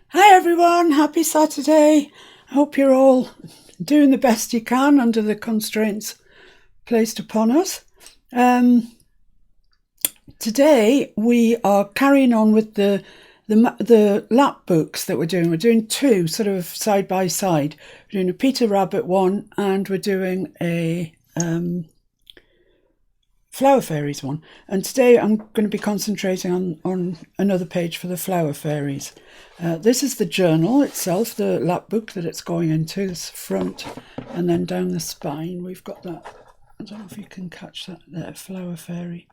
Hi everyone, happy Saturday. I hope you're all doing the best you can under the constraints placed upon us. Today we are carrying on with the lap books that we're doing. We're doing two sort of side by side. We're doing a Peter Rabbit one and we're doing a Flower Fairies one. And today I'm going to be concentrating on another page for the Flower Fairies. This is the journal itself, the lap book that it's going into, this front, and then down the spine we've got that. I don't know if you can catch that there, Flower Fairy.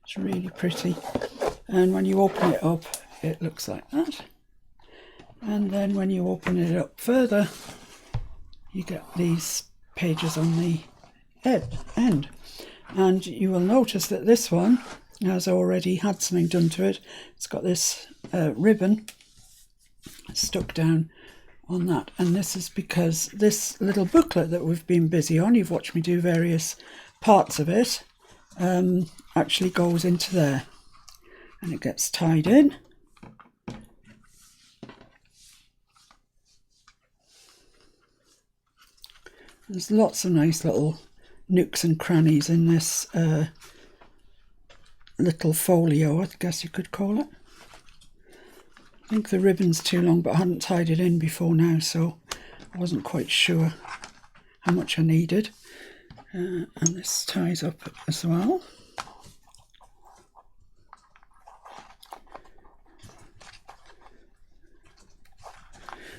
It's really pretty. And when you open it up, it looks like that. And then when you open it up further, you get these pages on the end. And you will notice that this one has already had something done to it. It's got this ribbon stuck down on that, and this is because this little booklet that we've been busy on, you've watched me do various parts of it, actually goes into there and it gets tied in. There's lots of nice little nooks and crannies in this little folio, I guess you could call it. I think the ribbon's too long, but I hadn't tied it in before now, so I wasn't quite sure how much I needed. And this ties up as well.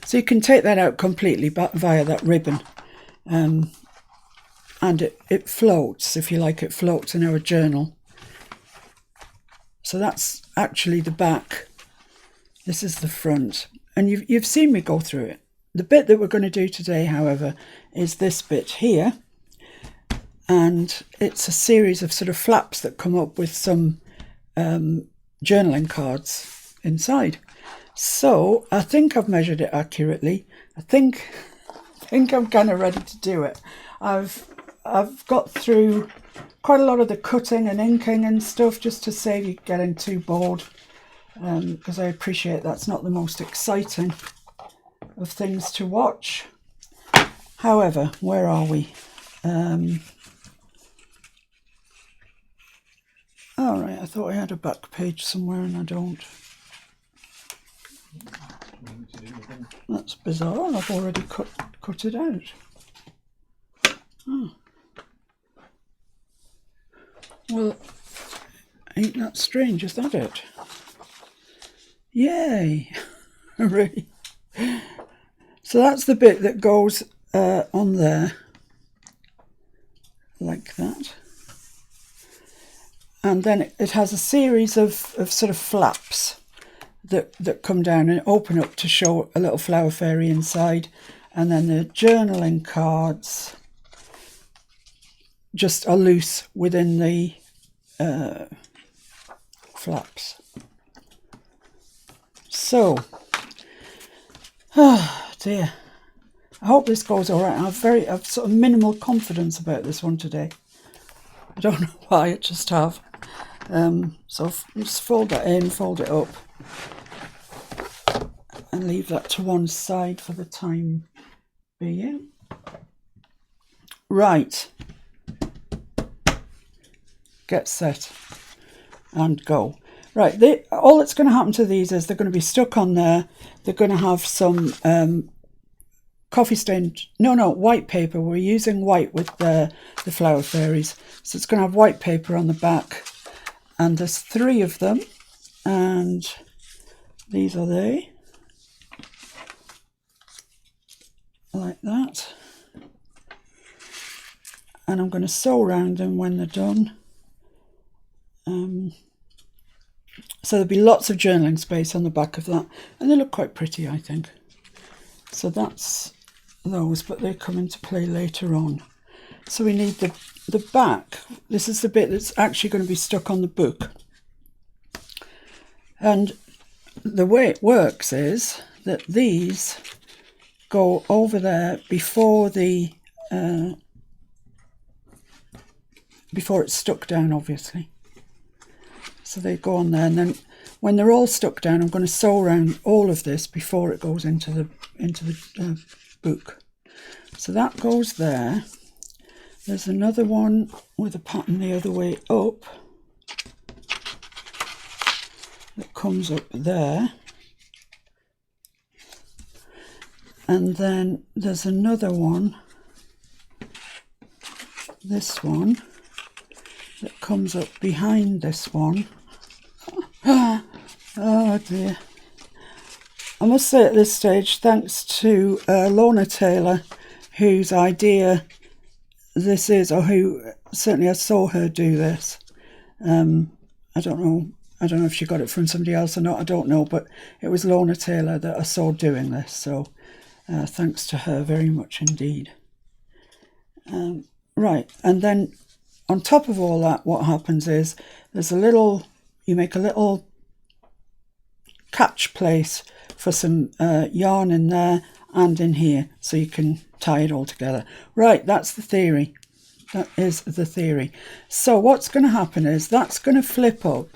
So you can take that out completely via that ribbon. And it floats, if you like, it floats in our journal. So that's actually the back. This is the front, and you've seen me go through it. The bit that we're going to do today, however, is this bit here, and it's a series of sort of flaps that come up with some journaling cards inside. So I think I've measured it accurately. I think I'm kind of ready to do it. I've got through quite a lot of the cutting and inking and stuff just to save you getting too bored. Because I appreciate that's not the most exciting of things to watch. However, where are we? All right, I thought I had a back page somewhere and I don't. That's bizarre. I've already cut it out. Oh. Well, ain't that strange? Is that it? Yay! Really? So that's the bit that goes on there, like that. And then it has a series of sort of flaps that come down and open up to show a little flower fairy inside. And then the journaling cards just are loose within the flaps. So, oh dear, I hope this goes all right. I've sort of minimal confidence about this one today. I don't know why, I just have. So just fold that in, fold it up, and leave that to one side for the time being. Right, get set and go. Right, all that's going to happen to these is they're going to be stuck on there. They're going to have some white paper. We're using white with the flower fairies. So it's going to have white paper on the back. And there's 3 of them. And these are they. Like that. And I'm going to sew around them when they're done. So there'll be lots of journaling space on the back of that, and they look quite pretty, I think. So that's those, but they come into play later on. So we need the back. This is the bit that's actually going to be stuck on the book. And the way it works is that these go over there before before it's stuck down, obviously. So they go on there, and then when they're all stuck down, I'm going to sew around all of this before it goes into the book. So that goes there. There's another one with a pattern the other way up that comes up there. And then there's another one, this one, that comes up behind this one. Oh dear. I must say at this stage, thanks to Lorna Taylor, whose idea this is, or who certainly I saw her do this. I don't know if she got it from somebody else or not, I don't know, but it was Lorna Taylor that I saw doing this, so thanks to her very much indeed. Right, and then on top of all that, what happens is you make a little catch place for some yarn in there and in here, so you can tie it all together. Right, that's the theory. That is the theory. So what's going to happen is that's going to flip up.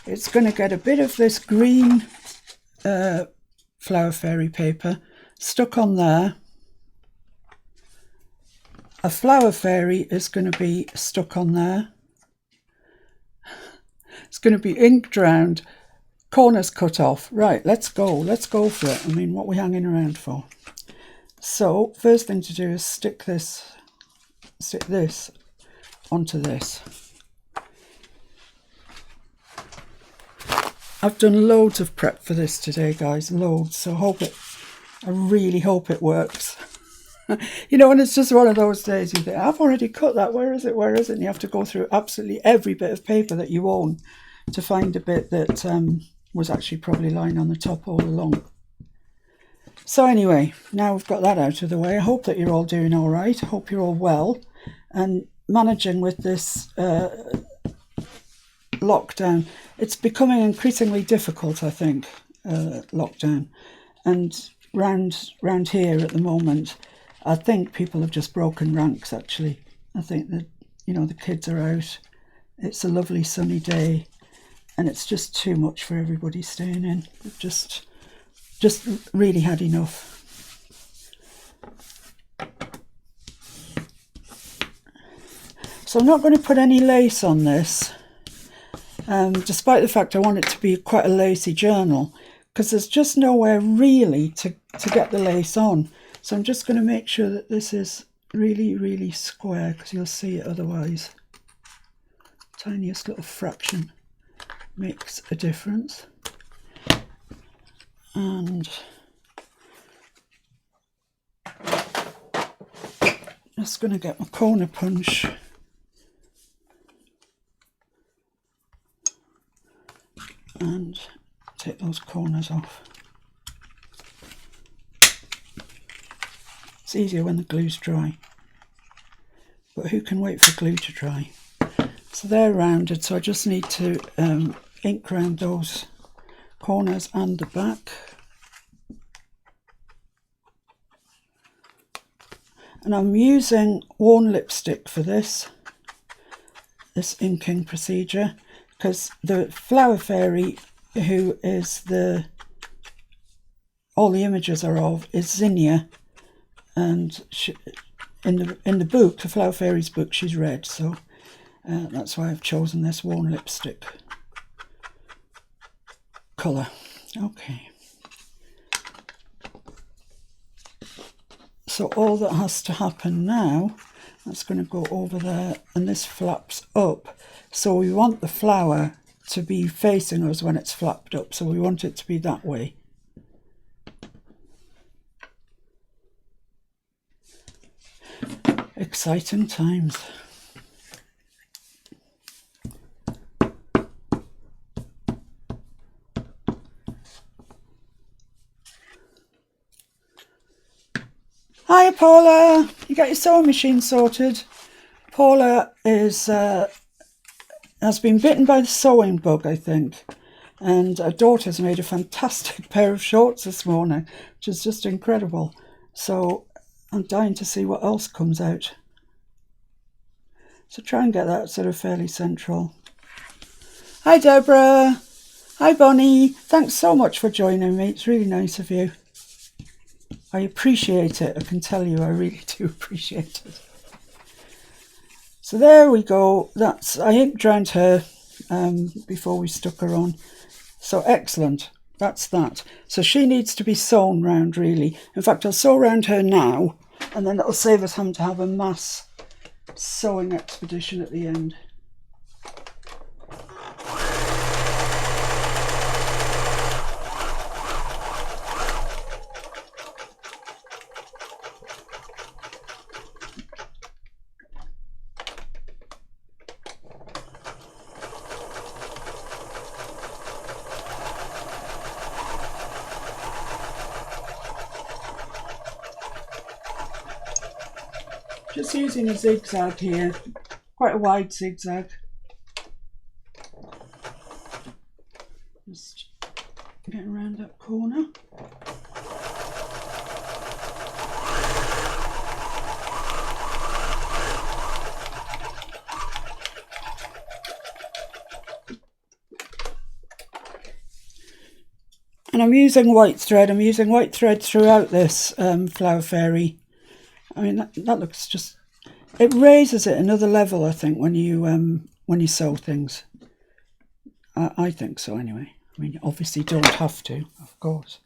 It's going to get a bit of this green flower fairy paper stuck on there. A flower fairy is going to be stuck on there. It's going to be ink drowned, corners cut off. Right, let's go for it. I mean, what are we hanging around for? So first thing to do is stick this onto this. I've done loads of prep for this today, guys, loads, so I really hope it works. You know, and it's just one of those days you think, I've already cut that, where is it, and you have to go through absolutely every bit of paper that you own to find a bit that was actually probably lying on the top all along. So anyway, now we've got that out of the way, I hope that you're all doing all right. I hope you're all well and managing with this lockdown. It's becoming increasingly difficult, I think, lockdown. And round here at the moment, I think people have just broken ranks, actually. I think that, you know, the kids are out. It's a lovely sunny day and it's just too much for everybody staying in. We've just really had enough. So I'm not going to put any lace on this, despite the fact I want it to be quite a lacy journal, because there's just nowhere really to get the lace on. So I'm just going to make sure that this is really, really square, because you'll see it otherwise. Tiniest little fraction makes a difference. And just going to get my corner punch and take those corners off. It's easier when the glue's dry, but who can wait for glue to dry? So they're rounded, so I just need to ink round those corners and the back. And I'm using worn lipstick for this inking procedure, because the flower fairy, who is all the images are of, is Zinnia, and in the book, the flower fairy's book, she's red, so that's why I've chosen this worn lipstick colour. Okay. So all that has to happen now, that's going to go over there, and this flaps up. So we want the flower to be facing us when it's flapped up, so we want it to be that way. Exciting times. Hiya Paula, you got your sewing machine sorted? Paula has been bitten by the sewing bug, I think, and her daughter's made a fantastic pair of shorts this morning, which is just incredible. So I'm dying to see what else comes out. So try and get that sort of fairly central. Hi Deborah. Hi Bonnie, thanks so much for joining me. It's really nice of you. I appreciate it. I can tell you I really do appreciate it. So there we go. I inked round her before we stuck her on. So excellent. That's that. So she needs to be sewn round really. In fact, I'll sew round her now, and then it'll save us having to have a mass sewing expedition at the end. Just using a zigzag here, quite a wide zigzag. Just getting around that corner. And I'm using white thread. I'm using white thread throughout this flower fairy. I mean, that looks just, it raises it another level, I think, when you sew things. I think so anyway. I mean, you obviously don't have to, of course.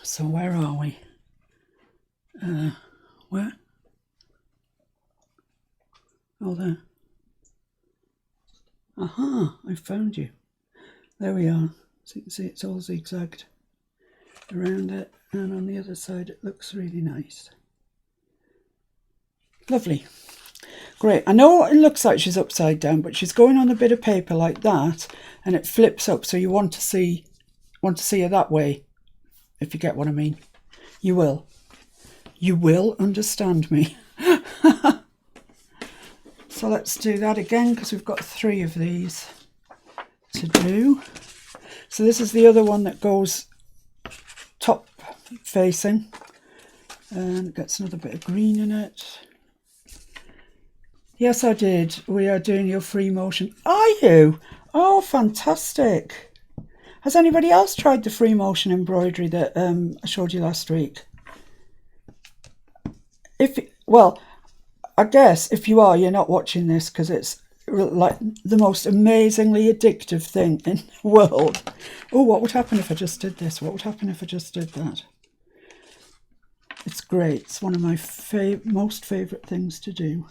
So where are we? Where? Oh, there. Aha, I found you. There we are. So you can see it's all zigzagged around it, and on the other side it looks really nice. Lovely. Great. I know it looks like she's upside down, but she's going on a bit of paper like that, and it flips up, so you want to see her that way, if you get what I mean. You will. You will understand me. So let's do that again, because we've got 3 of these to do. So this is the other one that goes top facing, and it gets another bit of green in it. Yes, I did. We are doing your free motion. Are you? Oh, fantastic. Has anybody else tried the free motion embroidery that I showed you last week? Well, I guess if you are, you're not watching this, because it's like the most amazingly addictive thing in the world. Oh, what would happen if I just did this? What would happen if I just did that? It's great. It's one of my most favourite things to do.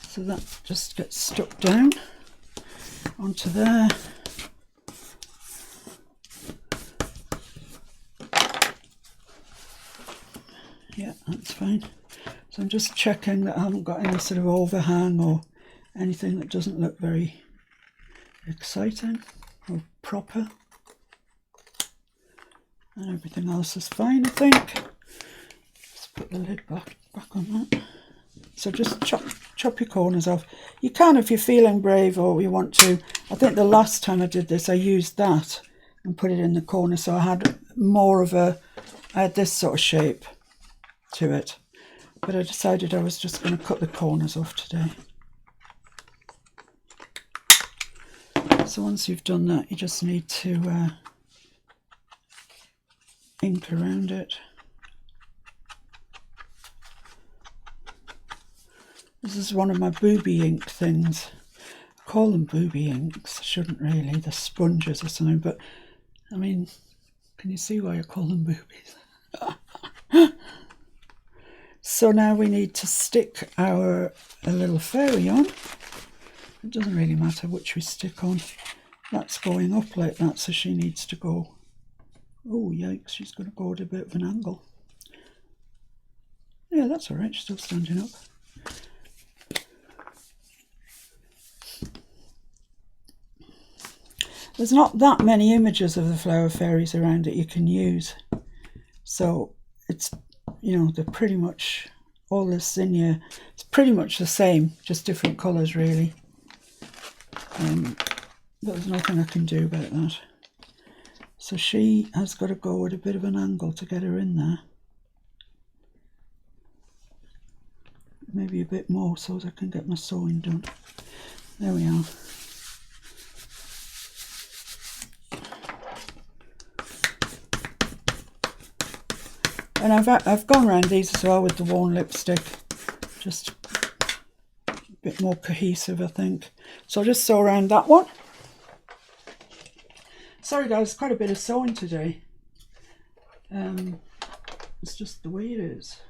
So that just gets stuck down onto there. Yeah, that's fine. So I'm just checking that I haven't got any sort of overhang or anything that doesn't look very exciting or proper. And everything else is fine, I think. Let's put the lid back on that. So just chop your corners off. You can if you're feeling brave or you want to. I think the last time I did this, I used that and put it in the corner, so I had I had this sort of shape to it. But I decided I was just going to cut the corners off today. So once you've done that, you just need to ink around it. This is one of my booby ink things. I call them booby inks. I shouldn't really. They're sponges or something, but I mean, can you see why I call them boobies? So now we need to stick our little fairy on. It doesn't really matter which we stick on. That's going up like that, so she needs to go. Oh, yikes, she's going to go at a bit of an angle. Yeah, that's all right, she's still standing up. There's not that many images of the flower fairies around that you can use. So it's, they're pretty much, all this in here, it's pretty much the same, just different colours really. But there's nothing I can do about that. So she has got to go at a bit of an angle to get her in there. maybe a bit more so that I can get my sewing done. There we are. And I've gone around these as well with the worn lipstick, just a bit more cohesive, I think. So I'll just sew around that one. Sorry guys, quite a bit of sewing today. It's just the way it is.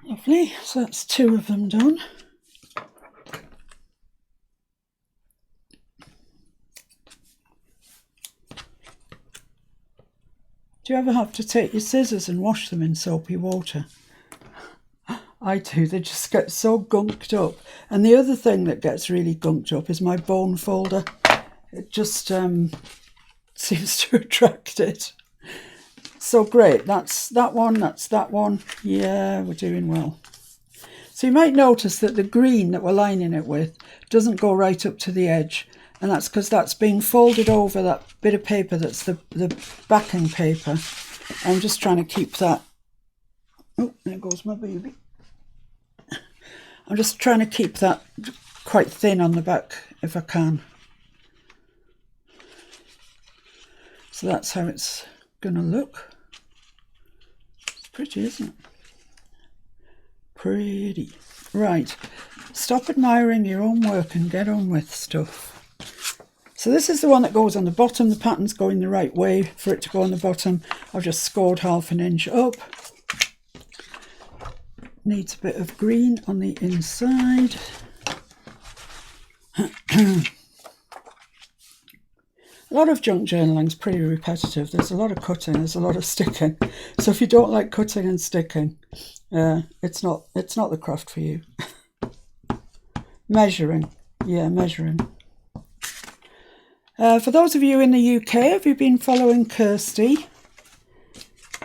Lovely, so that's 2 of them done. Do you ever have to take your scissors and wash them in soapy water? I do, they just get so gunked up. And the other thing that gets really gunked up is my bone folder. It just seems to attract it. So great, that's that one, that's that one. Yeah, we're doing well. So you might notice that the green that we're lining it with doesn't go right up to the edge. And that's because that's being folded over that bit of paper that's the backing paper. I'm just trying to keep that. Oh, there goes my baby. I'm just trying to keep that quite thin on the back if I can. So that's how it's going to look. It's pretty, isn't it? Pretty. Right, stop admiring your own work and get on with stuff. So this is the one that goes on the bottom. The pattern's going the right way for it to go on the bottom. I've just scored 1/2 inch up. Needs a bit of green on the inside. A lot of junk journaling is pretty repetitive. There's a lot of cutting, there's a lot of sticking. So if you don't like cutting and sticking, it's not the craft for you. Measuring, yeah, measuring. For those of you in the UK, have you been following Kirsty?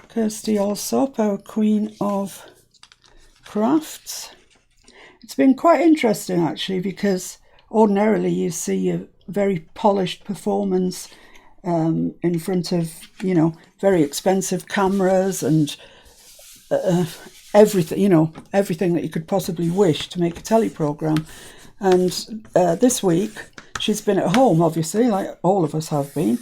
Kirsty Allsop, our Queen of Crafts. It's been quite interesting actually, because ordinarily you see a very polished performance in front of, you know, very expensive cameras and everything, you know, everything that you could possibly wish to make a telly programme. And this week she's been at home, obviously, like all of us have been.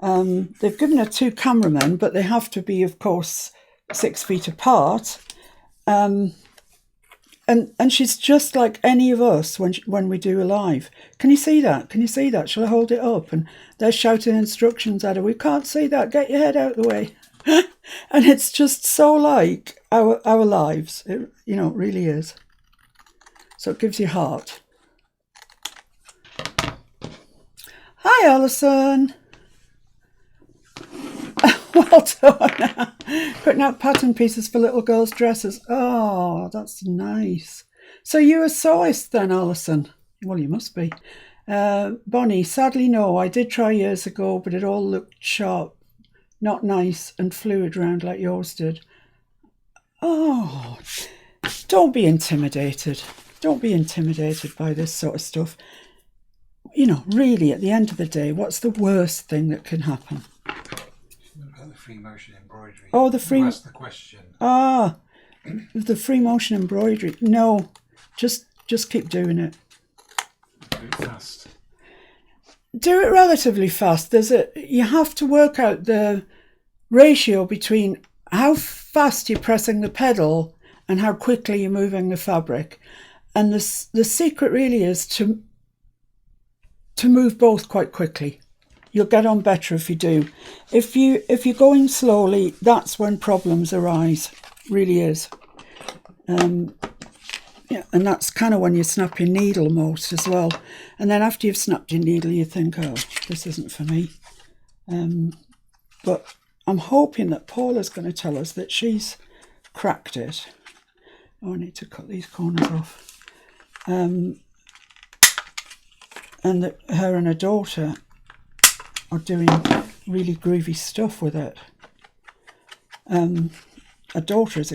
They've given her 2 cameramen, but they have to be, of course, 6 feet apart. And she's just like any of us when we do a live. Can you see that? Can you see that? Shall I hold it up? And they're shouting instructions at her. We can't see that. Get your head out of the way. And it's just so like our lives. It, you know, it really is. So it gives you heart. Hi, Alison. Well done. Putting out pattern pieces for little girls' dresses. Oh, that's nice. So you're a sewist then, Alison? Well, you must be. Bonnie, sadly no. I did try years ago, but it all looked sharp, not nice and fluid round like yours did. Oh, don't be intimidated. Don't be intimidated by this sort of stuff. You know, really, at the end of the day, what's the worst thing that can happen? The free motion embroidery. Oh, the free. That's the question. Ah, the free motion embroidery. No, just keep doing it. Do it fast. Do it relatively fast. You have to work out the ratio between how fast you're pressing the pedal and how quickly you're moving the fabric. And the secret really is to move both quite quickly. You'll get on better if you do. If you're going slowly, that's when problems arise. Really is. Yeah, and that's kind of when you snap your needle most as well. And then after you've snapped your needle, you think, oh, this isn't for me. But I'm hoping that Paula's going to tell us that she's cracked it. Oh, I need to cut these corners off. And that her and her daughter are doing really groovy stuff with it. Her daughter is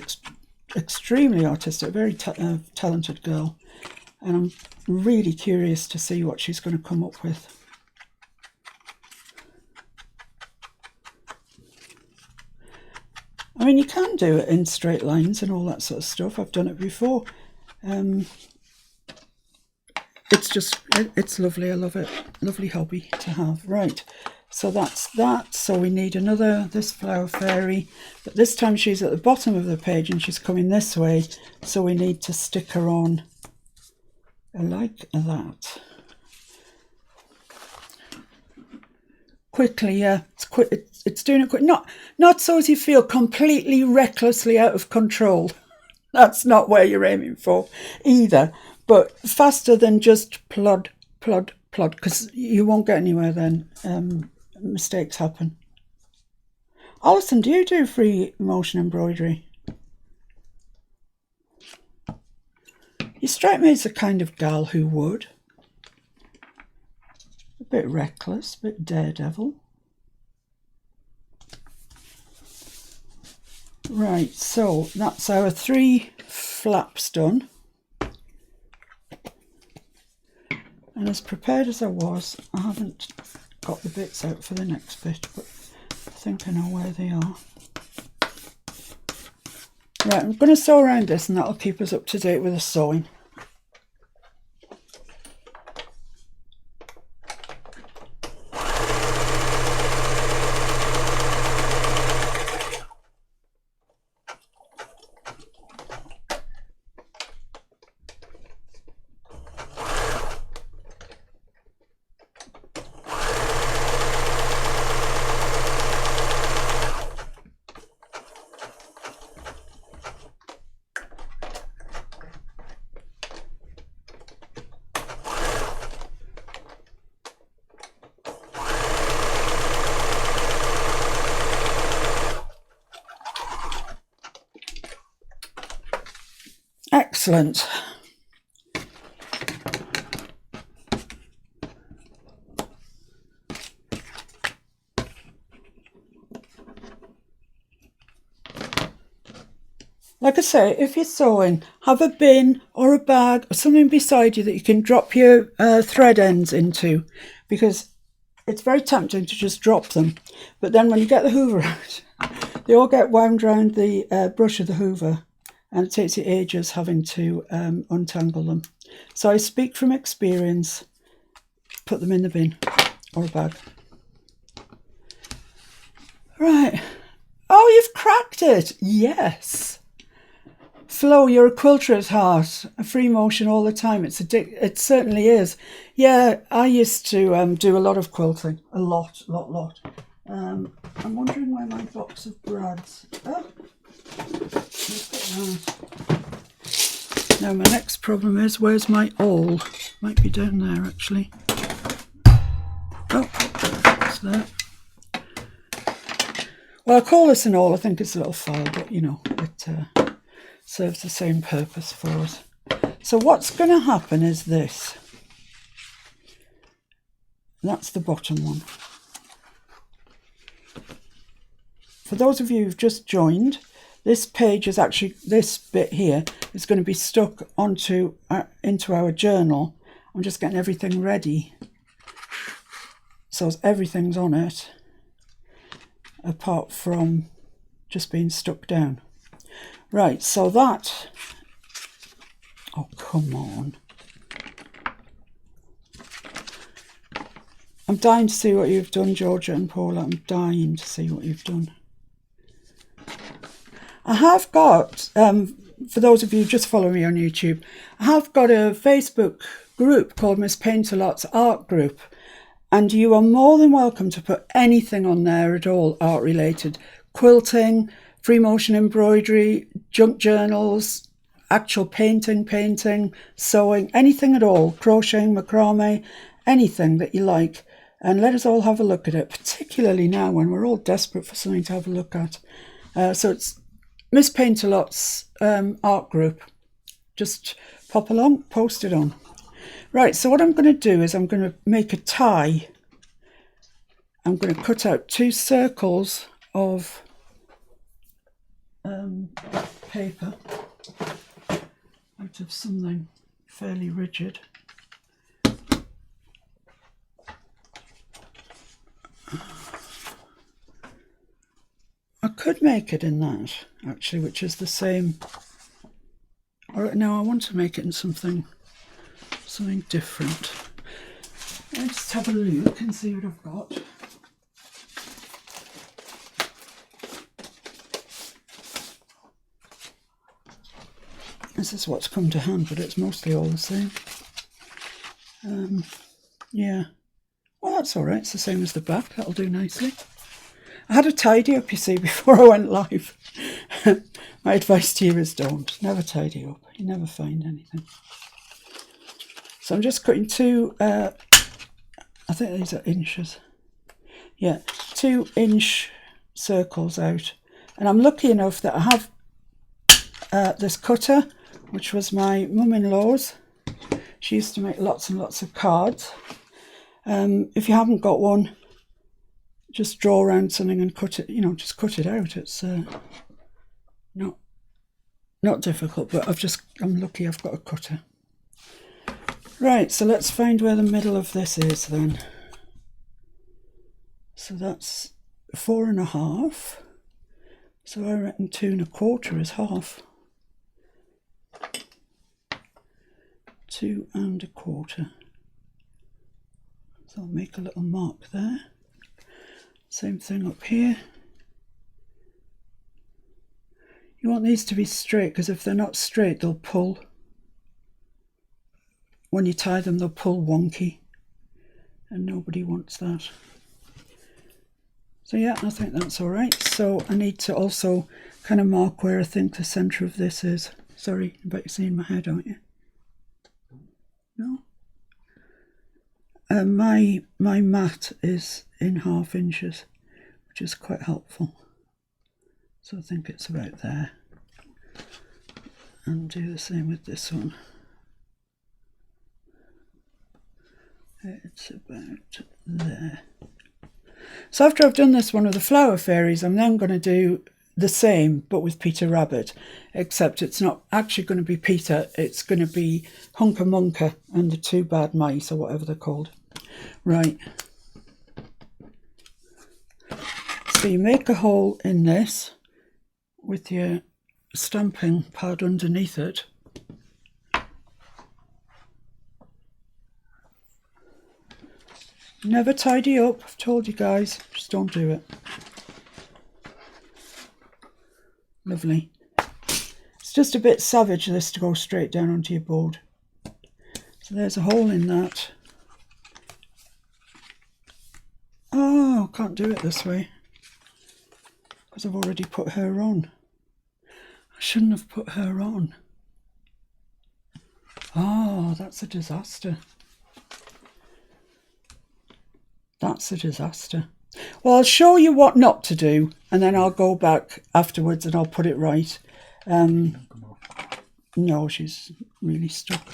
extremely artistic, very talented girl, and I'm really curious to see what she's going to come up with. I mean, you can do it in straight lines and all that sort of stuff. I've done it before. It's lovely. I love it. Lovely hobby to have. Right, so that's that. So we need this flower fairy, but this time she's at the bottom of the page and she's coming this way, so we need to stick her on like that. Quickly, yeah, it's doing it quick. Not so as you feel completely recklessly out of control. That's not where you're aiming for either, but faster than just plod, because you won't get anywhere then. Mistakes happen. Alison, do you do free motion embroidery? You strike me as the kind of gal who would. A bit reckless, a bit daredevil. Right, so that's our 3 flaps done. And as prepared as I was, I haven't got the bits out for the next bit, but I think I know where they are. Right, I'm going to sew around this and that'll keep us up to date with the sewing. Excellent. Like I say, if you're sewing, have a bin or a bag or something beside you that you can drop your thread ends into, because it's very tempting to just drop them. But then when you get the hoover out, they all get wound around the brush of the hoover, and it takes you ages having to untangle them. So I speak from experience. Put them in the bin or a bag. Right. Oh, you've cracked it. Yes. Flo, you're a quilter at heart. A free motion all the time. It certainly is. Yeah, I used to do a lot of quilting. A lot. I'm wondering where my box of brads. Oh, now my next problem is, where's my awl? Might be down there actually. Oh, it's there. Well, I call this an awl. I think it's a little file, but you know, it serves the same purpose for us. So what's going to happen is this. That's the bottom one. For those of you who've just joined, this page is actually, this bit here is going to be stuck onto into our journal. I'm just getting everything ready, so everything's on it apart from just being stuck down. Right, so that, oh come on, I'm dying to see what you've done, Georgia and Paula. I'm dying to see what you've done. I have got, for those of you just following me on YouTube, I have got a Facebook group called Miss Paintalot's Art Group, And you are more than welcome to put anything on there at all art related. Quilting, free motion embroidery, junk journals, actual painting, sewing, anything at all, crocheting, macrame, anything that you like. And let us all have a look at it, particularly now when we're all desperate for something to have a look at. So it's Miss Paintalot's art group. Just pop along, post it on. Right, so what I'm going to do is I'm going to make a tie. I'm going to cut out 2 circles of paper out of something fairly rigid. I could make it in that, actually, which is the same. Or no, I want to make it in something different. Let's just have a look and see what I've got. This is what's come to hand, but it's mostly all the same. Yeah. Well, that's all right. It's the same as the back. That'll do nicely. I had a tidy up, you see, before I went live. My advice to you is don't. Never tidy up. You never find anything. So I'm just cutting 2, I think these are inches. Yeah, 2-inch circles out. And I'm lucky enough that I have this cutter, which was my mum-in-law's. She used to make lots and lots of cards. If you haven't got one, just draw around something and cut it, just cut it out. It's not difficult, but I'm lucky I've got a cutter. Right, so let's find where the middle of this is then. So that's 4.5. So I reckon 2 1/4 is half. 2 1/4. So I'll make a little mark there. Same thing up here. You want these to be straight, because if they're not straight, they'll pull. When you tie them, they'll pull wonky, and nobody wants that. So yeah, I think that's all right. So I need to also kind of mark where I think the centre of this is. Sorry, I bet you're seeing my head, aren't you? No? My mat is in 1/2 inches, which is quite helpful. So I think it's about there. And do the same with this one. It's about there. So after I've done this one with the flower fairies, I'm then going to do the same, but with Peter Rabbit, except it's not actually going to be Peter, it's going to be Hunker Munker and the 2 bad mice, or whatever they're called. Right. So you make a hole in this with your stamping pad underneath it. Never tidy up, I've told you guys, just don't do it. Lovely. It's just a bit savage this to go straight down onto your board. So there's a hole in that. Oh, I can't do it this way because I've already put her on. I shouldn't have put her on. Oh, that's a disaster. That's a disaster. Well, I'll show you what not to do, and then I'll go back afterwards and I'll put it right. No, she's really stuck.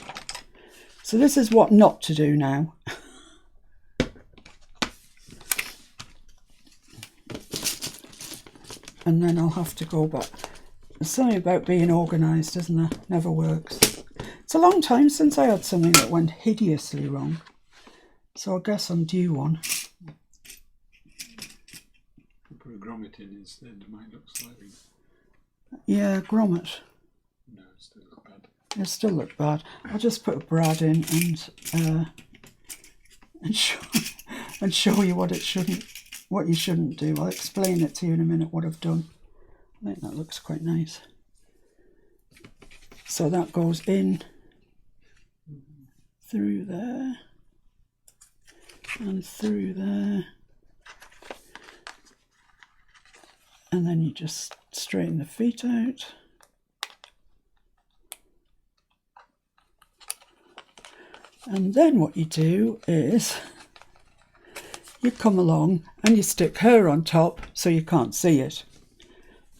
So this is what not to do now. And then I'll have to go back. There's something about being organised, isn't there? Never works. It's a long time since I had something that went hideously wrong. So I guess I'm due one. Put a grommet in instead, it might look slightly... Yeah, grommet. No, it still looks bad. It still looked bad. I'll just put a brad in and show you what you shouldn't do. I'll explain it to you in a minute what I've done. I think that looks quite nice. So that goes in through there. and through there, and then you just straighten the feet out. And then what you do is you come along and you stick her on top so you can't see it.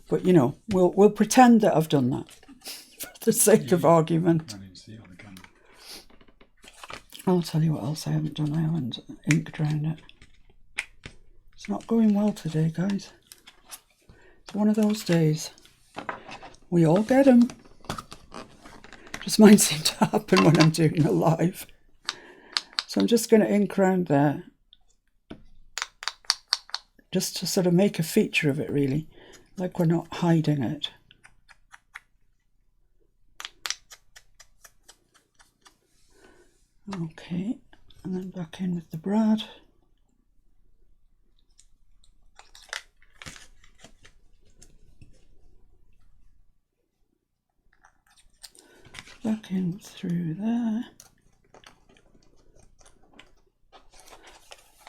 But you know, we'll pretend that I've done that for the sake of argument. I didn't see it on the camera. I'll tell you what else I haven't done. I haven't inked around it. It's not going well today, guys. It's one of those days. We all get them. Just mine seem to happen when I'm doing a live. So I'm just going to ink around there, just to sort of make a feature of it, really, like we're not hiding it. Okay, and then back in with the brad. Back in through there.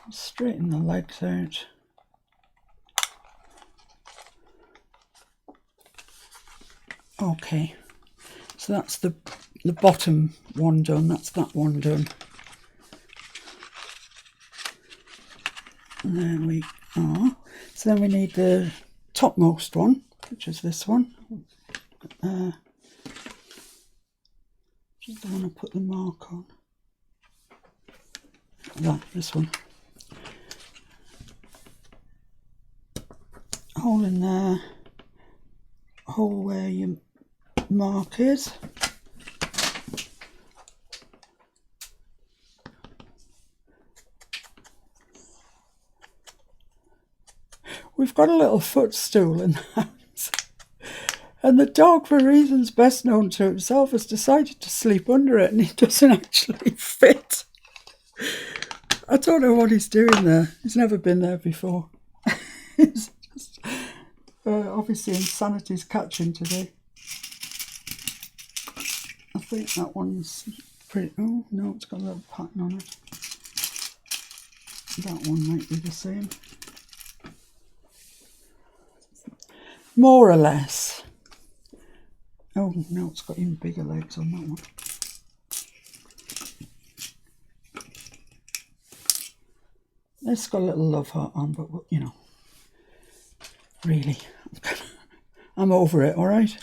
I'll straighten the legs out. Okay, so that's the bottom one done, that's that one done. And there we are. So then we need the topmost one, which is this one. Just the one I put the mark on. This one. Hole in there, hole where your mark is. We've got a little footstool in the house, and the dog, for reasons best known to himself, has decided to sleep under it, and he doesn't actually fit. I don't know what he's doing there. He's never been there before. It's just, obviously insanity's catching today. I think that one's pretty... Oh, no, it's got a little pattern on it. That one might be the same. More or less. Oh, no, it's got even bigger legs on that one. It's got a little love heart on, but, you know, really, I'm over it, all right?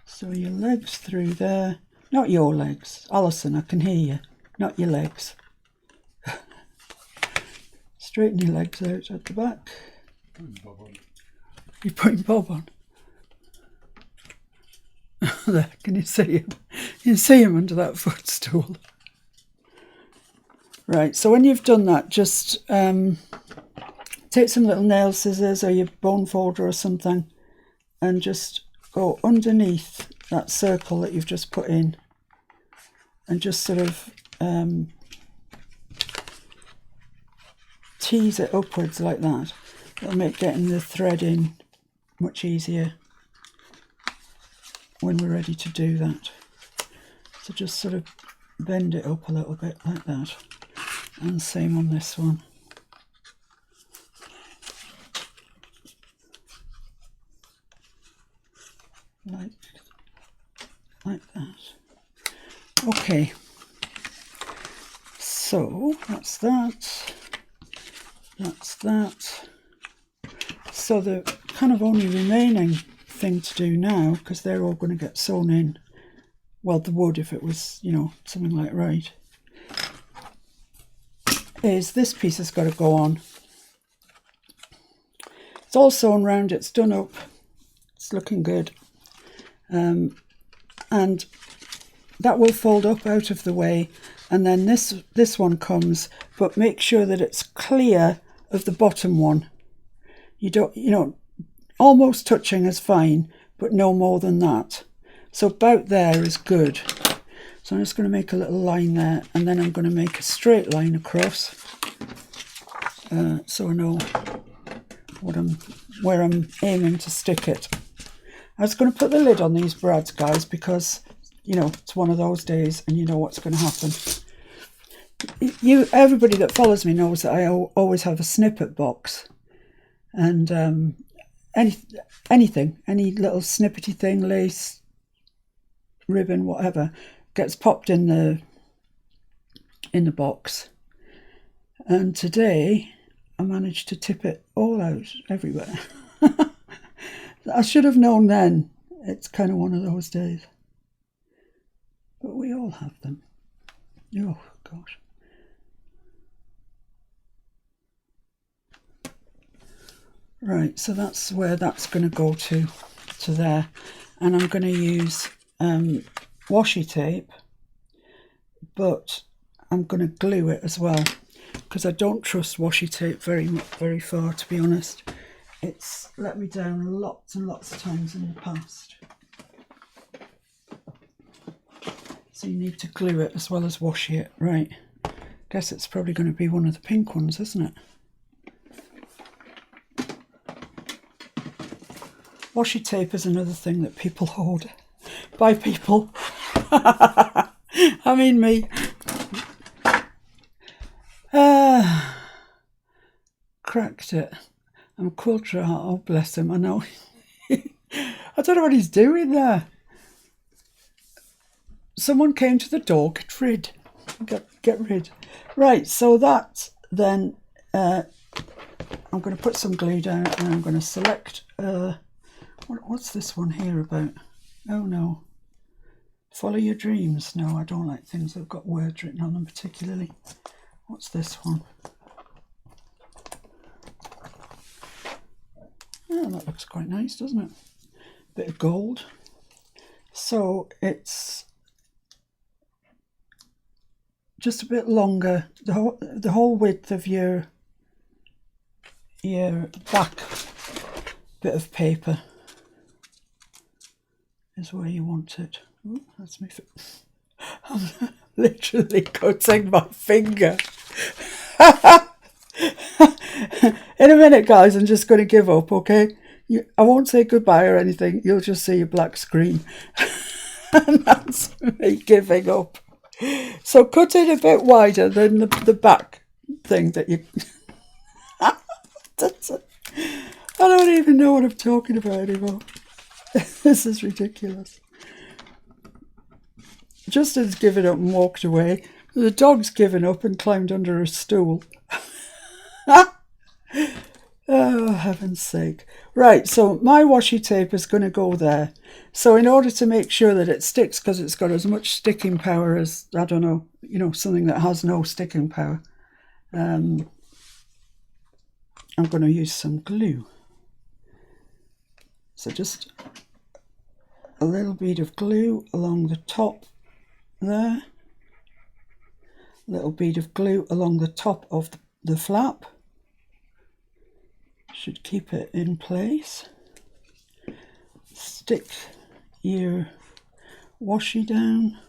So your legs through there. Not your legs. Alison, I can hear you. Not your legs. Straighten your legs out at the back. You're putting Bob on. There, can you see him? You can see him under that footstool. Right, so when you've done that, just take some little nail scissors or your bone folder or something and just go underneath that circle that you've just put in and just sort of tease it upwards like that. It'll make getting the thread in much easier when we're ready to do that. So just sort of bend it up a little bit like that, and same on this one. Like that. Okay, so that's that. So the kind of only remaining thing to do now, because they're all going to get sewn in, well, the wood, if it was, you know, something like right, is this piece has got to go on. It's all sewn round, it's done up, it's looking good, and that will fold up out of the way, and then this one comes, but make sure that it's clear of the bottom one. You don't, you know, almost touching is fine, but no more than that. So about there is good. So I'm just going to make a little line there, and then I'm going to make a straight line across, so I know where I'm aiming to stick it. I was going to put the lid on these brads, guys, because, you know, it's one of those days and you know what's going to happen. Everybody that follows me knows that I always have a snippet box. And anything, any little snippety thing, lace, ribbon, whatever, gets popped in the box. And today I managed to tip it all out everywhere. I should have known then. It's kind of one of those days. But we all have them. Oh, gosh. Right, so that's where that's going to go to there. And I'm going to use washi tape, but I'm going to glue it as well, because I don't trust washi tape very far, to be honest. It's let me down lots and lots of times in the past. So you need to glue it as well as washi it. Right, guess it's probably going to be one of the pink ones, isn't it? Washi tape is another thing that people hoard. By people, I mean me. Cracked it. And Quilter, oh bless him, I know. I don't know what he's doing there. Someone came to the door, get rid. Right, so that then, I'm going to put some glue down and I'm going to select, what's this one here about? Oh no. Follow your dreams. No, I don't like things that have got words written on them particularly. What's this one? Oh, that looks quite nice, doesn't it? Bit of gold. So it's just a bit longer. The whole width of your back bit of paper is where you want it. Ooh, that's me. I'm literally cutting my finger. In a minute, guys, I'm just going to give up, okay? I won't say goodbye or anything. You'll just see a black screen. And that's me giving up. So cut it a bit wider than the back thing that you... I don't even know what I'm talking about anymore. This is ridiculous. Justin's given up and walked away. The dog's given up and climbed under a stool. Oh, heaven's sake. Right, so my washi tape is going to go there. So in order to make sure that it sticks, because it's got as much sticking power as, I don't know, you know, something that has no sticking power, I'm going to use some glue. So just a little bead of glue along the top there. A little bead of glue along the top of the flap. Should keep it in place. Stick your washi down.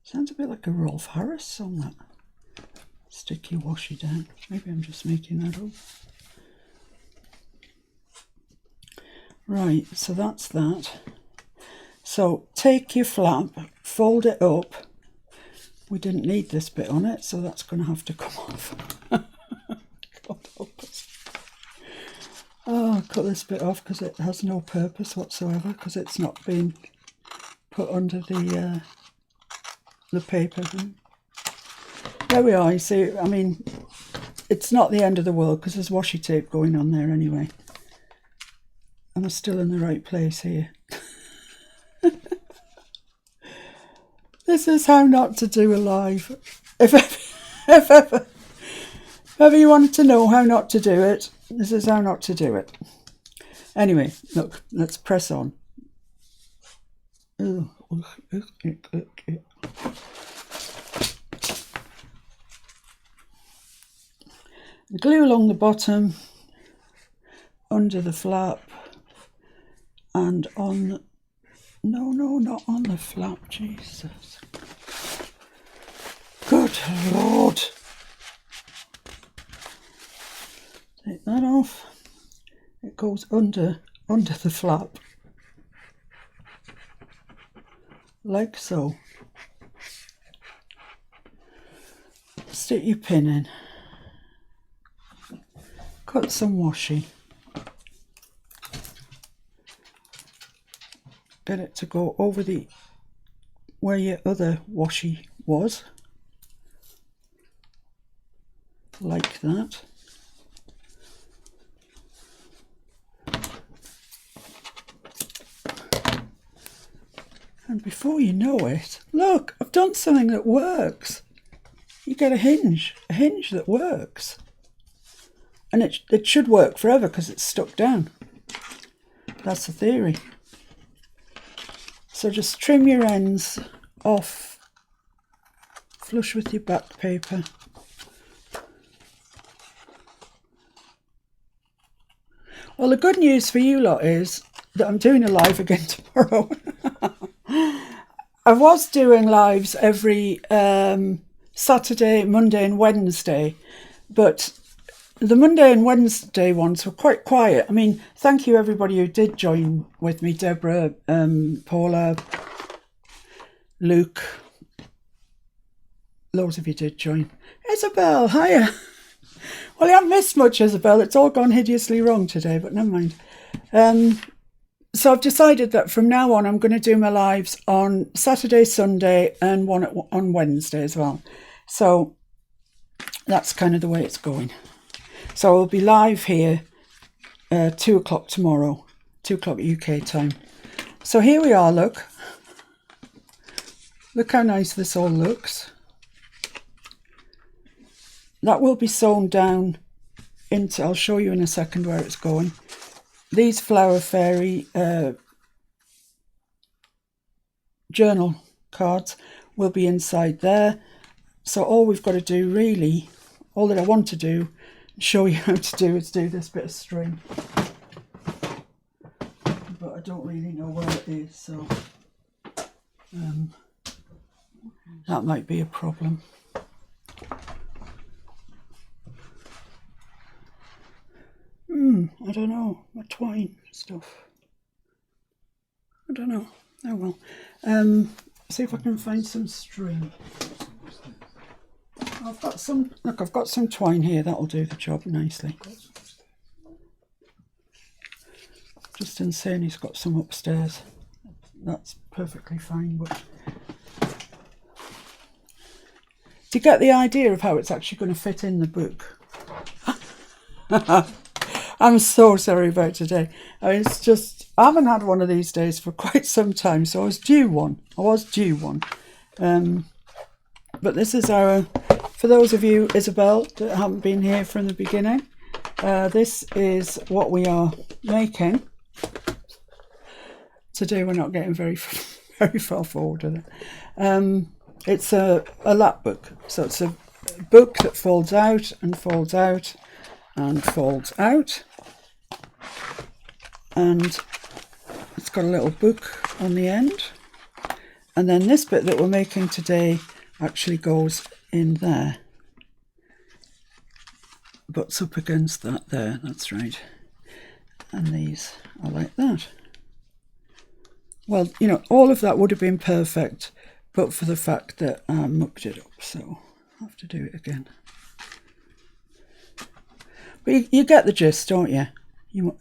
Sounds a bit like a Rolf Harris song, that. Stick your washi down. Maybe I'm just making that up. Right, so that's that. So take your flap, fold it up. We didn't need this bit on it, so that's going to have to come off. God help us. Oh, I'll cut this bit off because it has no purpose whatsoever, because it's not been put under the paper. There we are. You see, I mean, it's not the end of the world because there's washi tape going on there anyway. Am I still in the right place here? This is how not to do a live. If ever you wanted to know how not to do it, this is how not to do it. Anyway, look, let's press on. Glue along the bottom, under the flap, and on... No, not on the flap, Jesus. Good Lord. Take that off. it goes under the flap, like so. Stick your pin in, cut some washi, get it to go over the where your other washi was, like that. And before you know it, look, I've done something that works. You get a hinge that works. And it should work forever because it's stuck down. That's the theory. So just trim your ends off, flush with your back paper. Well, the good news for you lot is that I'm doing a live again tomorrow. I was doing lives every Saturday, Monday and Wednesday, but the Monday and Wednesday ones were quite quiet. I mean, thank you everybody who did join with me. Deborah, Paula, Luke. Loads of you did join. Isabel, hiya. Well, you haven't missed much, Isabel. It's all gone hideously wrong today, but never mind. So I've decided that from now on I'm going to do my lives on Saturday, Sunday and one on Wednesday as well. So that's kind of the way it's going. So I'll be live here 2 o'clock tomorrow, 2 o'clock UK time. So here we are, look. Look how nice this all looks. That will be sewn down into, I'll show you in a second where it's going. These Flower Fairy journal cards will be inside there. So all we've got to do really, all that I want to do, show you how to do, is do this bit of string. But I don't really know where it is, so that might be a problem. I don't know, my twine stuff. I don't know. Oh well. See if I can find some string. I've got some, look, I've got some twine here, that'll do the job nicely. Justin saying he's got some upstairs. That's perfectly fine, but do you get the idea of how it's actually going to fit in the book? I'm so sorry about today. It's just, I haven't had one of these days for quite some time, so I was due one. But this is our, for those of you, Isabel, that haven't been here from the beginning, this is what we are making. Today we're not getting very far forward with it. It's a lapbook, so it's a book that folds out and folds out and folds out, and it's got a little book on the end, and then this bit that we're making today actually goes in there, butts up against that there, that's right, and these are like that. Well, you know, all of that would have been perfect but for the fact that I mucked it up, so I'll have to do it again. But you get the gist, don't you?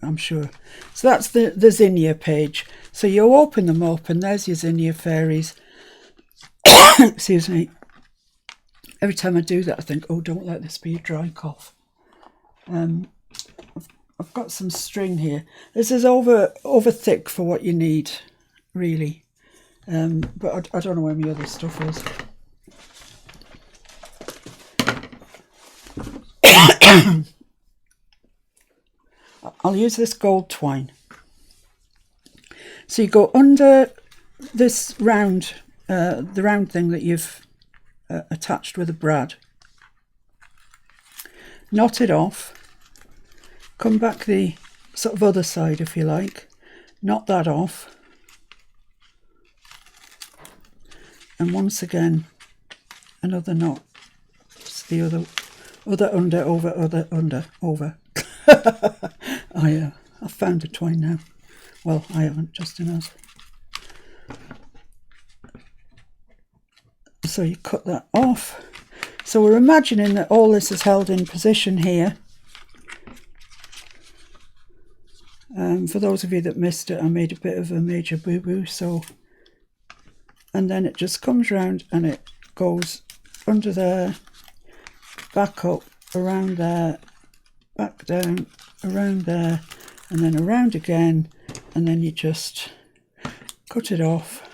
I'm sure. So that's the Zinnia page. So you open them up and there's your Zinnia fairies. Excuse me. Every time I do that I think, oh, don't let this be a dry cough. I've got some string here. This is over thick for what you need, really. But I don't know where my other stuff is. I'll use this gold twine. So you go under this round, the round thing that you've attached with a brad. Knot it off. Come back the sort of other side if you like. Knot that off. And once again, another knot. It's the other under, over, other, under, over. I've found the twine now. Well, I haven't, Justin has. So you cut that off. So we're imagining that all this is held in position here. For those of you that missed it, I made a bit of a major boo-boo. So, and then it just comes round and it goes under there, back up, around there, back down, around there, and then around again, and then you just cut it off.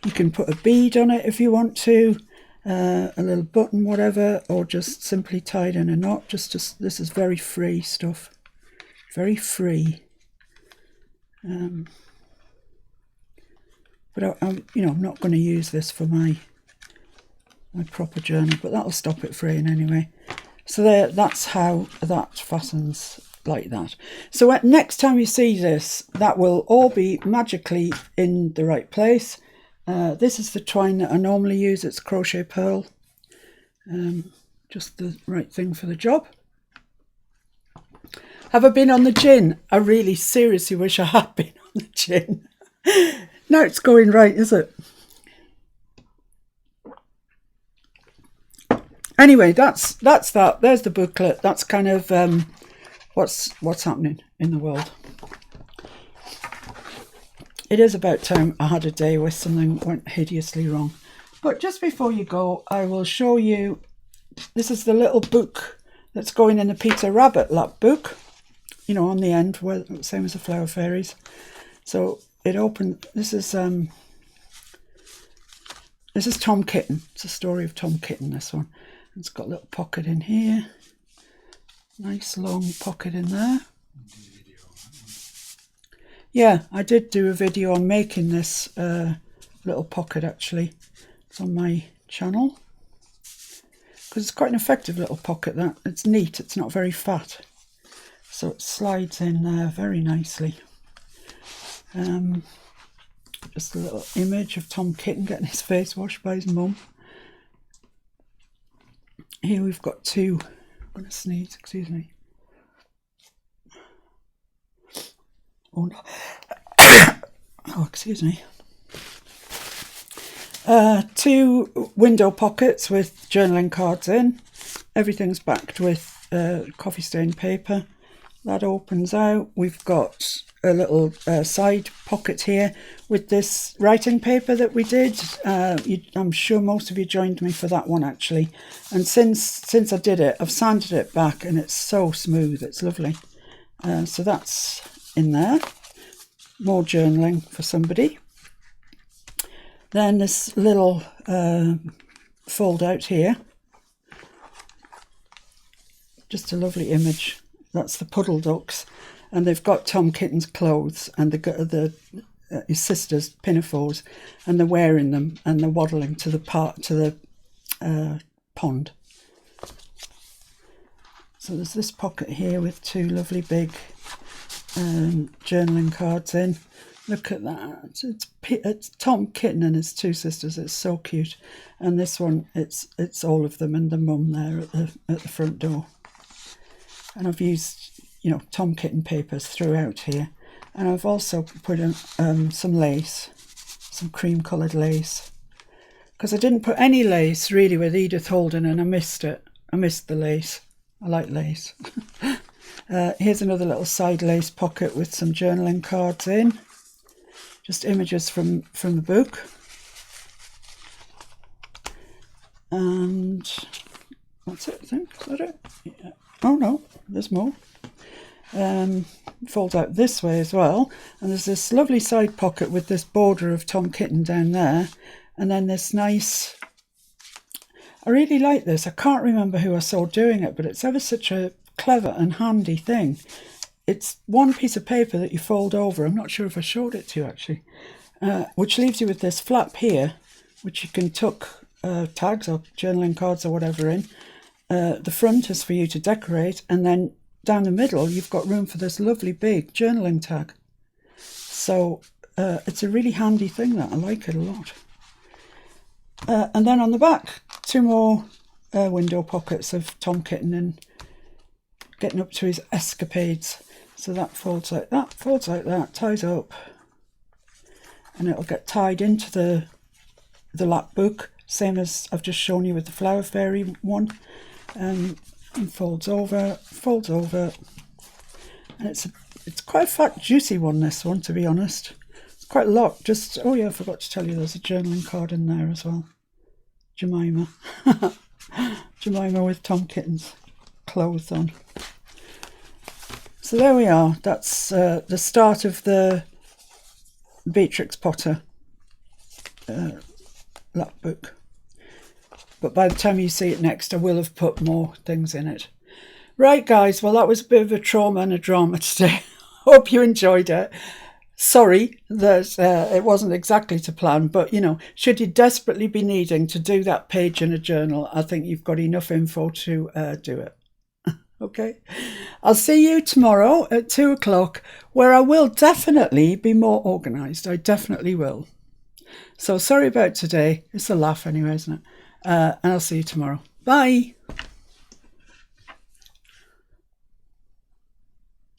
You can put a bead on it if you want to, a little button, whatever, or just simply tie it in a knot. This is very free stuff, very free. But I'm not going to use this for my proper journal, but that'll stop it fraying anyway. So that's how that fastens like that. So next time you see this, that will all be magically in the right place. This is the twine that I normally use. It's crochet pearl. Just the right thing for the job. Have I been on the gin? I really seriously wish I had been on the gin. Now it's going right, is it? Anyway, that's that. There's the booklet. That's kind of what's happening in the world. It is about time I had a day where something went hideously wrong. But just before you go, I will show you. This is the little book that's going in the Peter Rabbit Lapbook. You know, on the end, where same as the Flower Fairies. So it opened. This is Tom Kitten. It's a story of Tom Kitten. This one. It's got a little pocket in here. Nice long pocket in there. Yeah, I did do a video on making this little pocket actually. It's on my channel. Because it's quite an effective little pocket that. It's neat, it's not very fat. So it slides in there very nicely. Just a little image of Tom Kitten getting his face washed by his mum. Here we've got two. I'm going to sneeze, excuse me. Oh no. Oh, excuse me. Two window pockets with journaling cards in. Everything's backed with coffee stained paper. That opens out. We've got a little side pocket here with this writing paper that we did. I'm sure most of you joined me for that one actually. And since I did it, I've sanded it back and it's so smooth. It's lovely. So that's in there. More journaling for somebody. Then this little fold out here. Just a lovely image. That's the puddle ducks, and they've got Tom Kitten's clothes and his sister's pinafores, and they're wearing them and they're waddling to the pond. So there's this pocket here with two lovely big journaling cards in. Look at that! It's Tom Kitten and his two sisters. It's so cute. And this one, it's all of them and the mum there at the front door. And I've used, Tom Kitten papers throughout here. And I've also put in some lace, some cream coloured lace. Because I didn't put any lace really with Edith Holden and I missed it. I missed the lace. I like lace. Here's another little side lace pocket with some journaling cards in. Just images from the book. And that's it, I think. Is that it? Yeah. Oh no, there's more. Folds out this way as well. And there's this lovely side pocket with this border of Tom Kitten down there. And then this nice... I really like this. I can't remember who I saw doing it, but it's ever such a clever and handy thing. It's one piece of paper that you fold over. I'm not sure if I showed it to you actually. Which leaves you with this flap here, which you can tuck tags or journaling cards or whatever in. The front is for you to decorate, and then down the middle you've got room for this lovely big journaling tag. So it's a really handy thing that I like it a lot. And then on the back, two more window pockets of Tom Kitten and getting up to his escapades. So that folds like that, ties up, and it'll get tied into the Lapbook, same as I've just shown you with the Flower Fairy one. And folds over, and it's quite a fat, juicy one, this one, to be honest. It's quite a lot. Just, oh yeah, I forgot to tell you there's a journaling card in there as well. Jemima. Jemima with Tom Kitten's clothes on. So there we are. That's the start of the Beatrix Potter Lapbook. But by the time you see it next, I will have put more things in it. Right, guys, well, that was a bit of a trauma and a drama today. Hope you enjoyed it. Sorry that it wasn't exactly to plan, but, you know, should you desperately be needing to do that page in a journal, I think you've got enough info to do it. Okay? I'll see you tomorrow at 2 o'clock, where I will definitely be more organised. I definitely will. So sorry about today. It's a laugh anyway, isn't it? And I'll see you tomorrow. Bye.